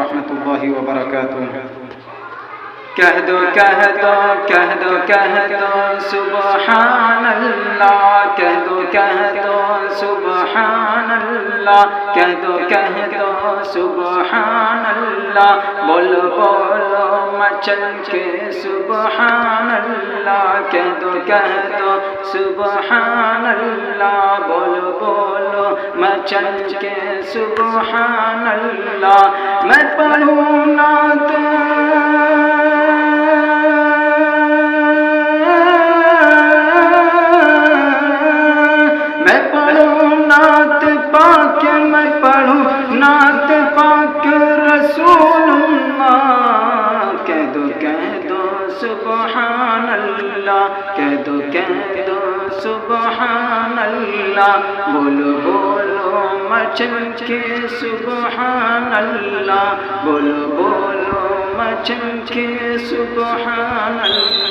ورحمة الله وبركاته. کہہ دو کہہ دو کہہ دو کہہ دو سبحان اللہ، کہہ دو کہہ دو سبحان اللہ، کہہ دو کہہ دو سبحان اللہ، بولو بولو مچل کے سبحان اللہ، کہہ دو سبحان اللہ، بولو بولو مچل کے سبحان اللہ. میں پڑھوں نعت نعت پاک رسول اللہ. کہہ دو سبحان اللہ، کہہ دو سبحان اللہ، بولو بولو مچل کے سبحان اللہ، بولو بولو مچل کے سبحان اللہ.